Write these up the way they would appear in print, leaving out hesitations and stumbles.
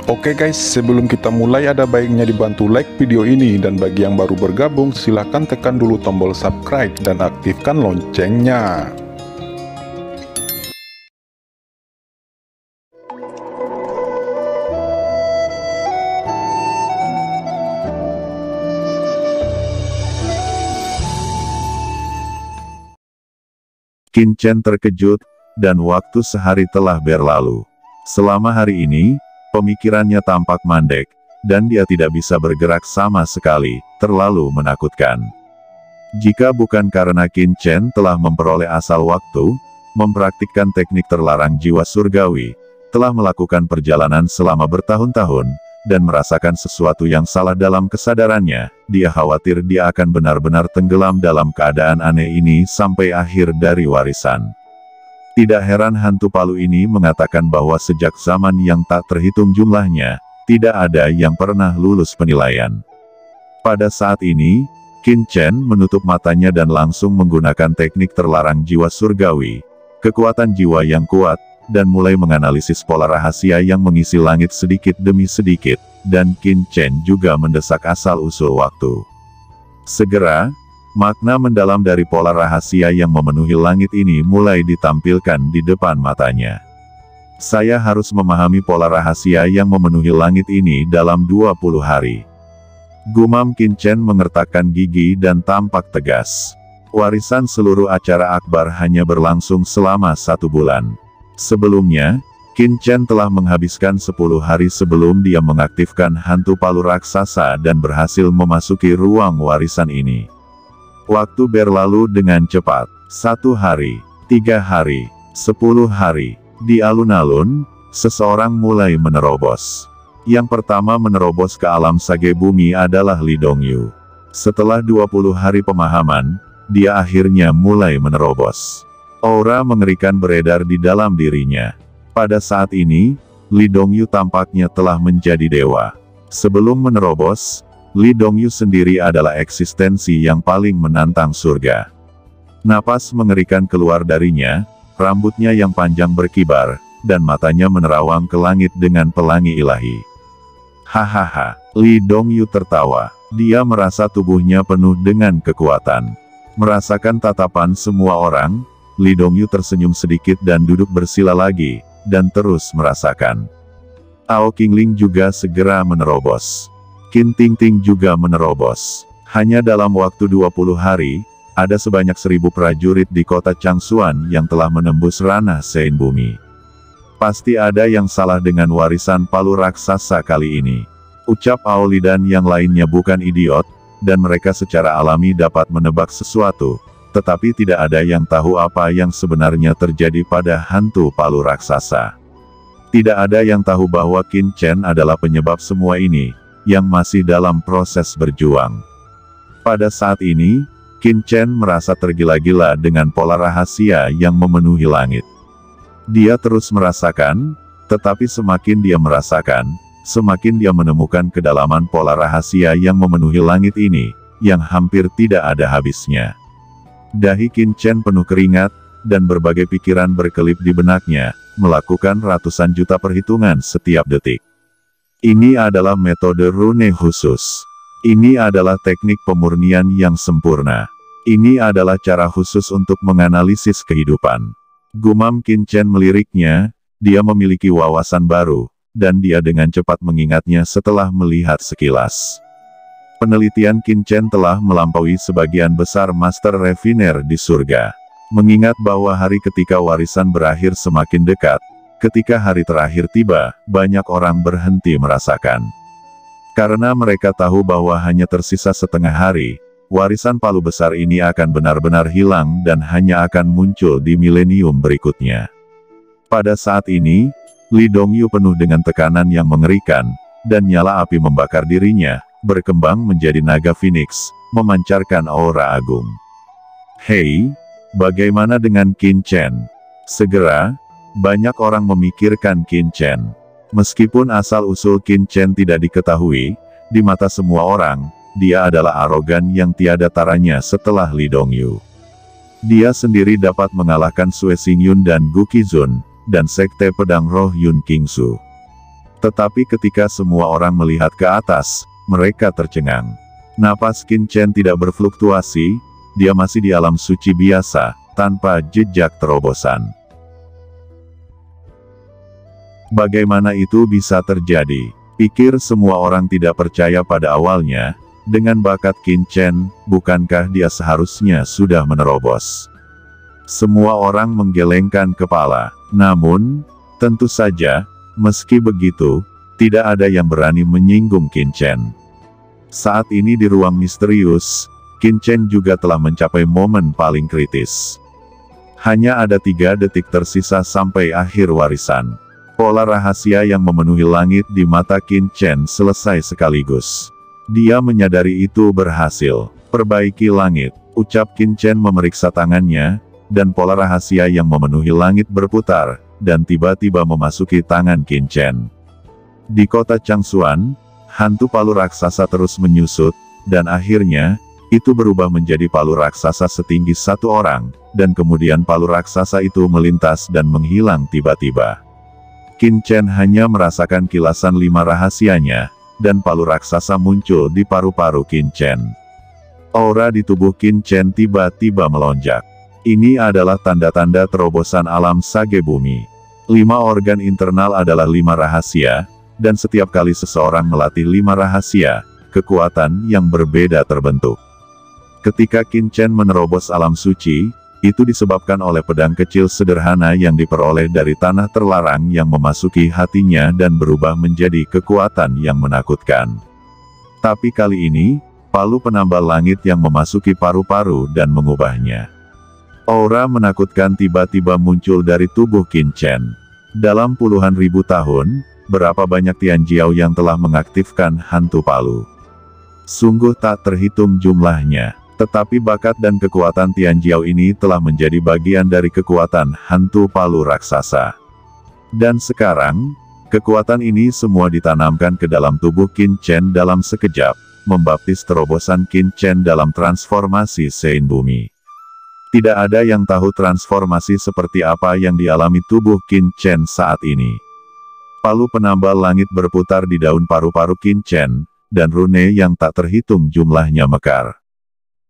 Oke guys, sebelum kita mulai ada baiknya dibantu like video ini, dan bagi yang baru bergabung silahkan tekan dulu tombol subscribe dan aktifkan loncengnya. Qin Chen terkejut, dan waktu sehari telah berlalu. Selama hari ini, pemikirannya tampak mandek, dan dia tidak bisa bergerak sama sekali, terlalu menakutkan. Jika bukan karena Qin Chen telah memperoleh asal waktu, mempraktikkan teknik terlarang jiwa surgawi, telah melakukan perjalanan selama bertahun-tahun, dan merasakan sesuatu yang salah dalam kesadarannya, dia khawatir dia akan benar-benar tenggelam dalam keadaan aneh ini sampai akhir dari warisan. Tidak heran hantu palu ini mengatakan bahwa sejak zaman yang tak terhitung jumlahnya, tidak ada yang pernah lulus penilaian. Pada saat ini, Qin Chen menutup matanya dan langsung menggunakan teknik terlarang jiwa surgawi, kekuatan jiwa yang kuat, dan mulai menganalisis pola rahasia yang mengisi langit sedikit demi sedikit, dan Qin Chen juga mendesak asal-usul waktu. Segera, makna mendalam dari pola rahasia yang memenuhi langit ini mulai ditampilkan di depan matanya. Saya harus memahami pola rahasia yang memenuhi langit ini dalam 20 hari. Gumam Qin Chen mengertakkan gigi dan tampak tegas. Warisan seluruh acara akbar hanya berlangsung selama 1 bulan. Sebelumnya, Qin Chen telah menghabiskan 10 hari sebelum dia mengaktifkan hantu palu raksasa dan berhasil memasuki ruang warisan ini. Waktu berlalu dengan cepat. 1 hari, 3 hari, 10 hari. Di alun-alun, seseorang mulai menerobos. Yang pertama menerobos ke alam sage bumi adalah Li Dongyu. Setelah 20 hari pemahaman, dia akhirnya mulai menerobos. Aura mengerikan beredar di dalam dirinya. Pada saat ini, Li Dongyu tampaknya telah menjadi dewa. Sebelum menerobos, Li Dongyu sendiri adalah eksistensi yang paling menantang surga. Napas mengerikan keluar darinya, rambutnya yang panjang berkibar, dan matanya menerawang ke langit dengan pelangi ilahi. Hahaha, Li Dongyu tertawa. Dia merasa tubuhnya penuh dengan kekuatan. Merasakan tatapan semua orang, Li Dongyu tersenyum sedikit dan duduk bersila lagi, dan terus merasakan. Ao Qingling juga segera menerobos. Qin Tingting juga menerobos. Hanya dalam waktu 20 hari, ada sebanyak 1000 prajurit di kota Changsuan yang telah menembus ranah Sein Bumi. Pasti ada yang salah dengan warisan palu raksasa kali ini. Ucap Ao Li dan yang lainnya bukan idiot, dan mereka secara alami dapat menebak sesuatu. Tetapi tidak ada yang tahu apa yang sebenarnya terjadi pada hantu palu raksasa. Tidak ada yang tahu bahwa Qin Chen adalah penyebab semua ini, yang masih dalam proses berjuang. Pada saat ini, Qin Chen merasa tergila-gila dengan pola rahasia yang memenuhi langit. Dia terus merasakan, tetapi semakin dia merasakan, semakin dia menemukan kedalaman pola rahasia yang memenuhi langit ini, yang hampir tidak ada habisnya. Dahi Qin Chen penuh keringat, dan berbagai pikiran berkelip di benaknya, melakukan ratusan juta perhitungan setiap detik. Ini adalah metode rune khusus. Ini adalah teknik pemurnian yang sempurna. Ini adalah cara khusus untuk menganalisis kehidupan. Gumam Qin Chen meliriknya, dia memiliki wawasan baru, dan dia dengan cepat mengingatnya setelah melihat sekilas. Penelitian Qin Chen telah melampaui sebagian besar master refiner di surga. Mengingat bahwa hari ketika warisan berakhir semakin dekat, ketika hari terakhir tiba, banyak orang berhenti merasakan. Karena mereka tahu bahwa hanya tersisa setengah hari, warisan palu besar ini akan benar-benar hilang dan hanya akan muncul di milenium berikutnya. Pada saat ini, Li Dongyu penuh dengan tekanan yang mengerikan, dan nyala api membakar dirinya, berkembang menjadi naga Phoenix, memancarkan aura agung. Hei, bagaimana dengan Qin Chen? Segera, banyak orang memikirkan Qin Chen. Meskipun asal-usul Qin Chen tidak diketahui, di mata semua orang, dia adalah arogan yang tiada taranya setelah Li Dongyu. Dia sendiri dapat mengalahkan Sue Xingyun dan Gu Qizun, dan Sekte Pedang Roh Yun Qingsu. Tetapi ketika semua orang melihat ke atas, mereka tercengang. Napas Qin Chen tidak berfluktuasi, dia masih di alam suci biasa, tanpa jejak terobosan. Bagaimana itu bisa terjadi? Pikir semua orang tidak percaya pada awalnya, dengan bakat Qin Chen, bukankah dia seharusnya sudah menerobos? Semua orang menggelengkan kepala. Namun, tentu saja, meski begitu, tidak ada yang berani menyinggung Qin Chen. Saat ini di ruang misterius, Qin Chen juga telah mencapai momen paling kritis. Hanya ada 3 detik tersisa sampai akhir warisan. Pola rahasia yang memenuhi langit di mata Qin Chen selesai sekaligus. Dia menyadari itu berhasil. Perbaiki langit, ucap Qin Chen memeriksa tangannya, dan pola rahasia yang memenuhi langit berputar, dan tiba-tiba memasuki tangan Qin Chen. Di kota Changsuan, hantu palu raksasa terus menyusut, dan akhirnya, itu berubah menjadi palu raksasa setinggi 1 orang, dan kemudian palu raksasa itu melintas dan menghilang tiba-tiba. Qin Chen hanya merasakan kilasan 5 rahasianya, dan palu raksasa muncul di paru-paru Qin Chen. Aura di tubuh Qin Chen tiba-tiba melonjak. Ini adalah tanda-tanda terobosan alam sage bumi. 5 organ internal adalah 5 rahasia, dan setiap kali seseorang melatih 5 rahasia, kekuatan yang berbeda terbentuk. Ketika Qin Chen menerobos alam suci, itu disebabkan oleh pedang kecil sederhana yang diperoleh dari tanah terlarang yang memasuki hatinya dan berubah menjadi kekuatan yang menakutkan. Tapi kali ini, palu penambal langit yang memasuki paru-paru dan mengubahnya. Aura menakutkan tiba-tiba muncul dari tubuh Qin Chen. Dalam puluhan ribu tahun, berapa banyak Tianjiao yang telah mengaktifkan hantu palu? Sungguh tak terhitung jumlahnya. Tetapi bakat dan kekuatan Tianjiao ini telah menjadi bagian dari kekuatan hantu palu raksasa. Dan sekarang, kekuatan ini semua ditanamkan ke dalam tubuh Qin Chen dalam sekejap, membaptis terobosan Qin Chen dalam transformasi Sein Bumi. Tidak ada yang tahu transformasi seperti apa yang dialami tubuh Qin Chen saat ini. Palu penambal langit berputar di daun paru-paru Qin Chen, dan rune yang tak terhitung jumlahnya mekar.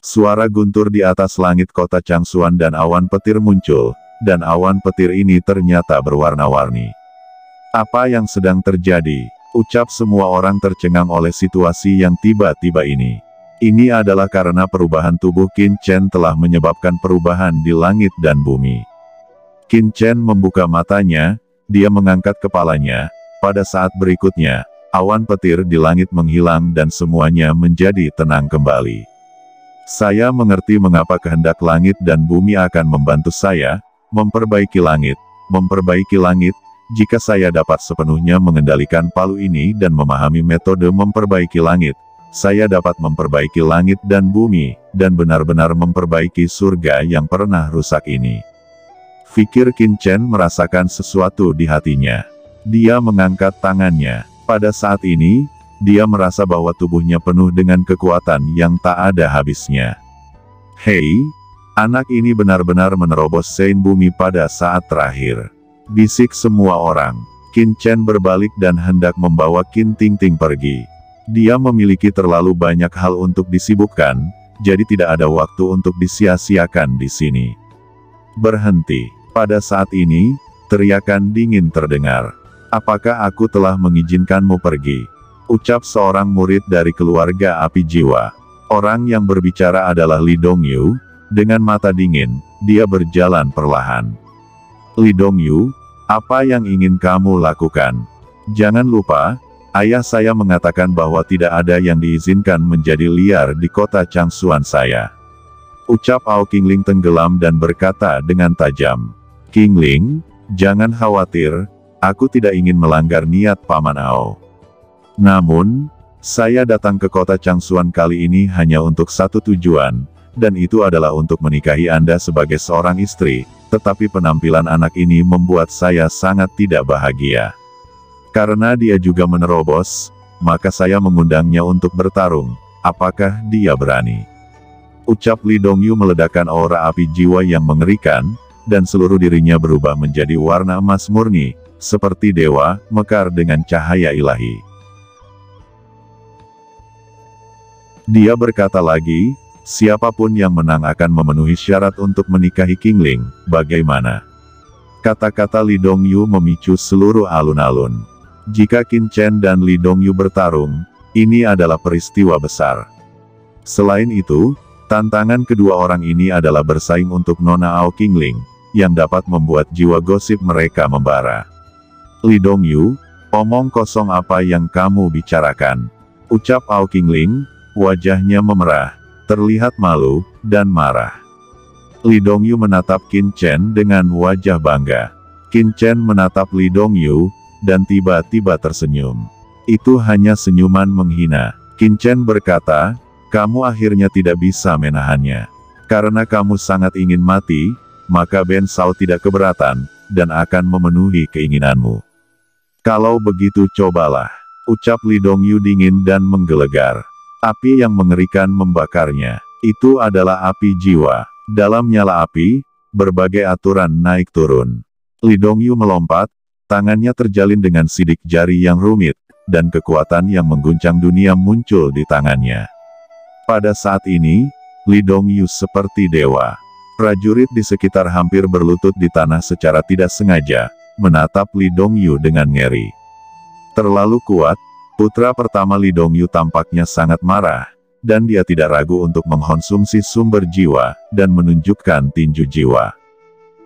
Suara guntur di atas langit kota Changsuan dan awan petir muncul, dan awan petir ini ternyata berwarna-warni. Apa yang sedang terjadi? Ucap semua orang tercengang oleh situasi yang tiba-tiba ini. Ini adalah karena perubahan tubuh Qin Chen telah menyebabkan perubahan di langit dan bumi. Qin Chen membuka matanya, dia mengangkat kepalanya, pada saat berikutnya, awan petir di langit menghilang dan semuanya menjadi tenang kembali. Saya mengerti mengapa kehendak langit dan bumi akan membantu saya, memperbaiki langit, jika saya dapat sepenuhnya mengendalikan palu ini dan memahami metode memperbaiki langit, saya dapat memperbaiki langit dan bumi, dan benar-benar memperbaiki surga yang pernah rusak ini. Fikir Qin Chen merasakan sesuatu di hatinya. Dia mengangkat tangannya. Pada saat ini, dia merasa bahwa tubuhnya penuh dengan kekuatan yang tak ada habisnya. Hei, anak ini benar-benar menerobos Sein Bumi pada saat terakhir. Bisik semua orang. Qin Chen berbalik dan hendak membawa Qin Tingting pergi. Dia memiliki terlalu banyak hal untuk disibukkan, jadi tidak ada waktu untuk disia-siakan di sini. Berhenti. Pada saat ini, teriakan dingin terdengar. Apakah aku telah mengizinkanmu pergi? Ucap seorang murid dari keluarga api jiwa. Orang yang berbicara adalah Li Dongyu. Dengan mata dingin, dia berjalan perlahan. Li Dongyu, apa yang ingin kamu lakukan? Jangan lupa, ayah saya mengatakan bahwa tidak ada yang diizinkan menjadi liar di kota Changsuan saya. Ucap Ao Qingling tenggelam dan berkata dengan tajam. Qingling, jangan khawatir, aku tidak ingin melanggar niat Paman Ao. Namun, saya datang ke kota Changsuan kali ini hanya untuk satu tujuan, dan itu adalah untuk menikahi Anda sebagai seorang istri, tetapi penampilan anak ini membuat saya sangat tidak bahagia. Karena dia juga menerobos, maka saya mengundangnya untuk bertarung. Apakah dia berani? Ucap Li Dongyu meledakkan aura api jiwa yang mengerikan, dan seluruh dirinya berubah menjadi warna emas murni, seperti dewa, mekar dengan cahaya ilahi. Dia berkata lagi, siapapun yang menang akan memenuhi syarat untuk menikahi Qingling, bagaimana? Kata-kata Li Dongyu memicu seluruh alun-alun. Jika Qin Chen dan Li Dongyu bertarung, ini adalah peristiwa besar. Selain itu, tantangan kedua orang ini adalah bersaing untuk Nona Ao Qingling, yang dapat membuat jiwa gosip mereka membara. Li Dongyu, omong kosong apa yang kamu bicarakan? Ucap Ao Qingling, wajahnya memerah, terlihat malu, dan marah. Li Dongyu menatap Qin Chen dengan wajah bangga. Qin Chen menatap Li Dongyu, dan tiba-tiba tersenyum. Itu hanya senyuman menghina. Qin Chen berkata, kamu akhirnya tidak bisa menahannya. Karena kamu sangat ingin mati, maka Ben Sao tidak keberatan, dan akan memenuhi keinginanmu. Kalau begitu cobalah. Ucap Li Dongyu dingin dan menggelegar. Api yang mengerikan membakarnya. Itu adalah api jiwa. Dalam nyala api, berbagai aturan naik turun. Li Dongyu melompat, tangannya terjalin dengan sidik jari yang rumit, dan kekuatan yang mengguncang dunia muncul di tangannya. Pada saat ini, Li Dongyu seperti dewa. Prajurit di sekitar hampir berlutut di tanah secara tidak sengaja, menatap Li Dongyu dengan ngeri. Terlalu kuat, putra pertama Li Dongyu tampaknya sangat marah, dan dia tidak ragu untuk mengkonsumsi sumber jiwa, dan menunjukkan tinju jiwa.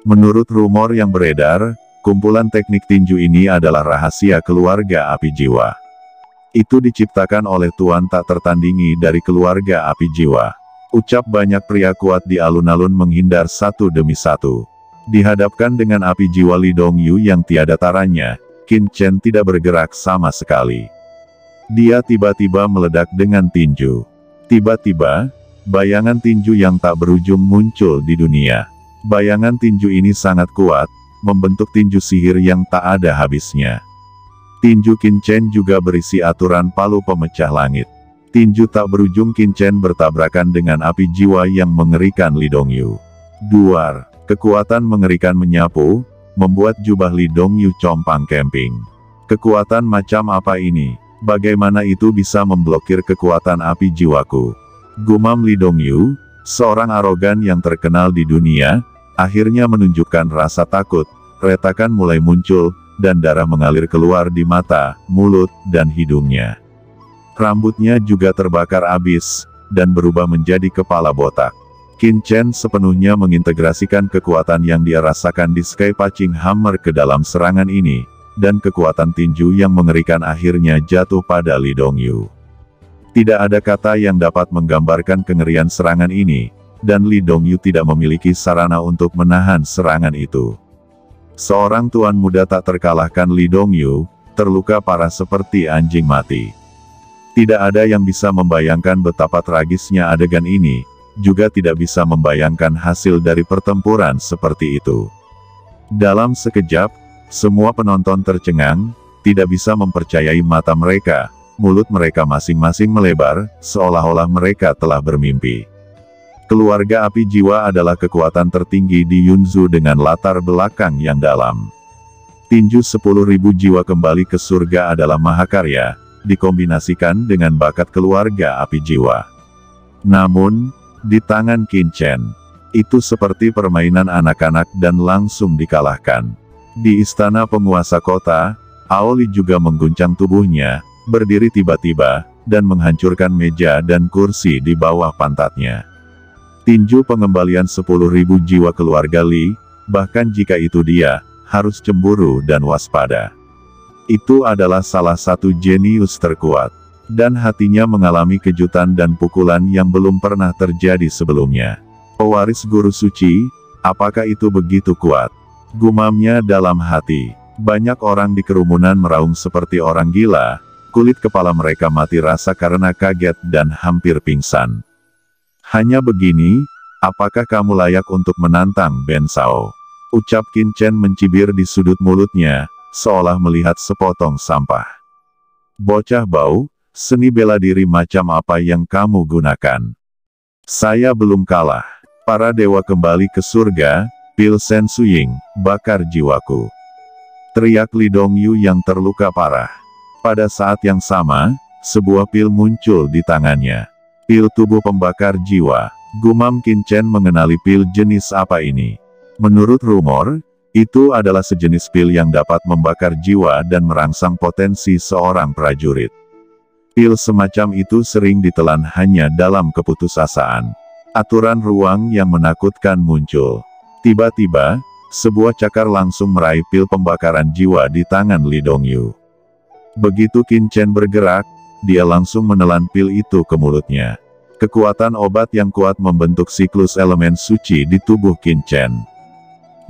Menurut rumor yang beredar, kumpulan teknik tinju ini adalah rahasia keluarga api jiwa. Itu diciptakan oleh tuan tak tertandingi dari keluarga api jiwa. Ucap banyak pria kuat di alun-alun menghindar satu demi satu. Dihadapkan dengan api jiwa Li Dongyu yang tiada taranya, Qin Chen tidak bergerak sama sekali. Dia tiba-tiba meledak dengan tinju. Tiba-tiba, bayangan tinju yang tak berujung muncul di dunia. Bayangan tinju ini sangat kuat, membentuk tinju sihir yang tak ada habisnya. Tinju Qin Chen juga berisi aturan palu pemecah langit. Tinju tak berujung Qin Chen bertabrakan dengan api jiwa yang mengerikan Li Dongyu. Duar, kekuatan mengerikan menyapu, membuat jubah Li Dongyu compang camping. Kekuatan macam apa ini? Bagaimana itu bisa memblokir kekuatan api jiwaku? Gumam Li Dongyu, seorang arogan yang terkenal di dunia, akhirnya menunjukkan rasa takut. Retakan mulai muncul, dan darah mengalir keluar di mata, mulut, dan hidungnya. Rambutnya juga terbakar abis, dan berubah menjadi kepala botak. Qin Chen sepenuhnya mengintegrasikan kekuatan yang dia rasakan di Sky Punching Hammer ke dalam serangan ini, dan kekuatan tinju yang mengerikan akhirnya jatuh pada Li Dongyu. Tidak ada kata yang dapat menggambarkan kengerian serangan ini, dan Li Dongyu tidak memiliki sarana untuk menahan serangan itu. Seorang tuan muda tak terkalahkan Li Dongyu, terluka parah seperti anjing mati. Tidak ada yang bisa membayangkan betapa tragisnya adegan ini, juga tidak bisa membayangkan hasil dari pertempuran seperti itu. Dalam sekejap, semua penonton tercengang, tidak bisa mempercayai mata mereka, mulut mereka masing-masing melebar, seolah-olah mereka telah bermimpi. Keluarga api jiwa adalah kekuatan tertinggi di Yunzu dengan latar belakang yang dalam. Tinju 10.000 jiwa kembali ke surga adalah mahakarya, dikombinasikan dengan bakat keluarga api jiwa. Namun, di tangan Qin Chen, itu seperti permainan anak-anak dan langsung dikalahkan. Di istana penguasa kota, Ao Li juga mengguncang tubuhnya, berdiri tiba-tiba, dan menghancurkan meja dan kursi di bawah pantatnya. Tinju pengembalian 10.000 jiwa keluarga Li, bahkan jika itu dia, harus cemburu dan waspada. Itu adalah salah satu jenius terkuat. Dan hatinya mengalami kejutan dan pukulan yang belum pernah terjadi sebelumnya. Pewaris guru suci, apakah itu begitu kuat? Gumamnya dalam hati. Banyak orang di kerumunan meraung seperti orang gila, kulit kepala mereka mati rasa karena kaget dan hampir pingsan. Hanya begini, apakah kamu layak untuk menantang Ben Sao? Ucap Qin Chen mencibir di sudut mulutnya, seolah melihat sepotong sampah. Bocah bau, seni bela diri macam apa yang kamu gunakan? Saya belum kalah. Para dewa kembali ke surga, Pil Sen Suying, bakar jiwaku. teriak Lee Dongyu yang terluka parah. Pada saat yang sama, sebuah pil muncul di tangannya. Pil tubuh pembakar jiwa. Gumam Qin Chen mengenali pil jenis apa ini. Menurut rumor, itu adalah sejenis pil yang dapat membakar jiwa dan merangsang potensi seorang prajurit. Pil semacam itu sering ditelan hanya dalam keputusasaan. Aturan ruang yang menakutkan muncul. Tiba-tiba, sebuah cakar langsung meraih pil pembakaran jiwa di tangan Lee Dongyu. Begitu Qin Chen bergerak, dia langsung menelan pil itu ke mulutnya. Kekuatan obat yang kuat membentuk siklus elemen suci di tubuh Qin Chen.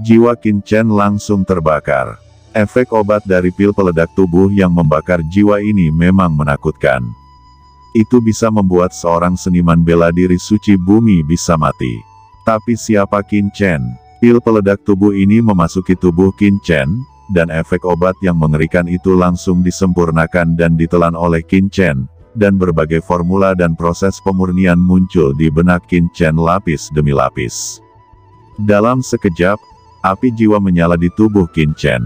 Jiwa Qin Chen langsung terbakar. Efek obat dari pil peledak tubuh yang membakar jiwa ini memang menakutkan. Itu bisa membuat seorang seniman bela diri suci bumi bisa mati. Tapi siapa Qin Chen? Pil peledak tubuh ini memasuki tubuh Qin Chen, dan efek obat yang mengerikan itu langsung disempurnakan dan ditelan oleh Qin Chen, dan berbagai formula dan proses pemurnian muncul di benak Qin Chen lapis demi lapis. Dalam sekejap, api jiwa menyala di tubuh Qin Chen.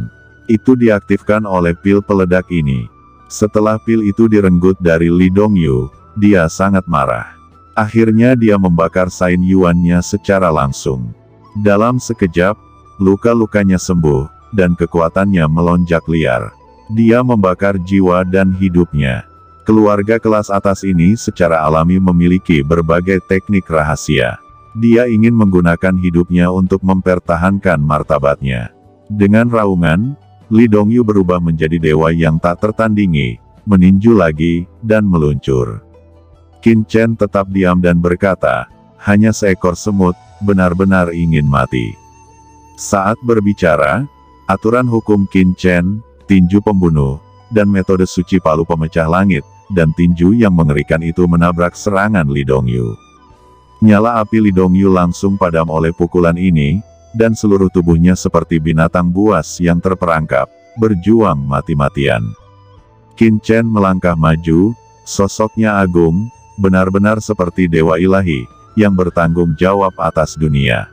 Itu diaktifkan oleh pil peledak ini. Setelah pil itu direnggut dari Lee Dongyu, dia sangat marah. Akhirnya dia membakar Sain Yuan-nya secara langsung. Dalam sekejap, luka-lukanya sembuh, dan kekuatannya melonjak liar. Dia membakar jiwa dan hidupnya. Keluarga kelas atas ini secara alami memiliki berbagai teknik rahasia. Dia ingin menggunakan hidupnya untuk mempertahankan martabatnya. Dengan raungan, Lee Dongyu berubah menjadi dewa yang tak tertandingi, meninju lagi, dan meluncur. Qin Chen tetap diam dan berkata, hanya seekor semut, benar-benar ingin mati. Saat berbicara, aturan hukum Qin Chen, tinju pembunuh, dan metode suci palu pemecah langit, dan tinju yang mengerikan itu menabrak serangan Lee Dongyu. Nyala api Lee Dongyu langsung padam oleh pukulan ini, dan seluruh tubuhnya seperti binatang buas yang terperangkap, berjuang mati-matian. Qin Chen melangkah maju, sosoknya agung, benar-benar seperti dewa ilahi, yang bertanggung jawab atas dunia.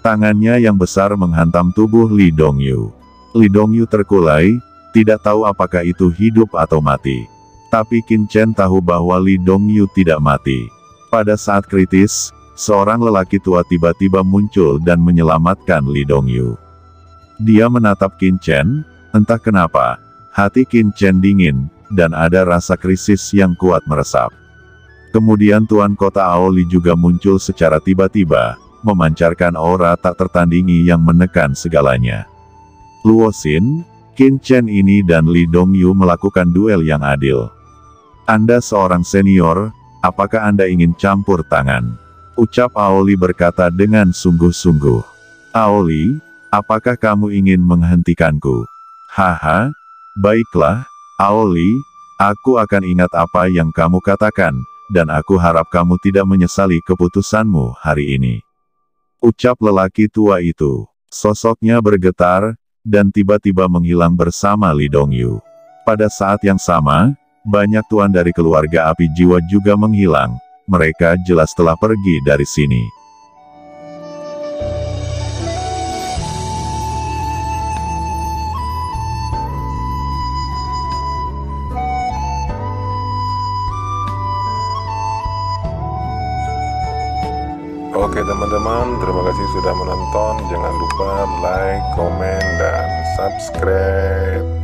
Tangannya yang besar menghantam tubuh Lee Dongyu. Lee Dongyu terkulai, tidak tahu apakah itu hidup atau mati. Tapi Qin Chen tahu bahwa Lee Dongyu tidak mati. Pada saat kritis, seorang lelaki tua tiba-tiba muncul dan menyelamatkan Lee Dongyu. Dia menatap Qin Chen, entah kenapa, hati Qin Chen dingin, dan ada rasa krisis yang kuat meresap. Kemudian Tuan Kota Aoli juga muncul secara tiba-tiba, memancarkan aura tak tertandingi yang menekan segalanya. Luo Xin, Qin Chen ini dan Lee Dongyu melakukan duel yang adil. Anda seorang senior, apakah Anda ingin campur tangan? Ucap Aoli berkata dengan sungguh-sungguh. Aoli, apakah kamu ingin menghentikanku? Haha, baiklah, Aoli, aku akan ingat apa yang kamu katakan, dan aku harap kamu tidak menyesali keputusanmu hari ini. Ucap lelaki tua itu. Sosoknya bergetar, dan tiba-tiba menghilang bersama Lee Dongyu. Pada saat yang sama, banyak tuan dari keluarga api jiwa juga menghilang. Mereka jelas telah pergi dari sini. Oke teman-teman, terima kasih sudah menonton. Jangan lupa like, komen, dan subscribe.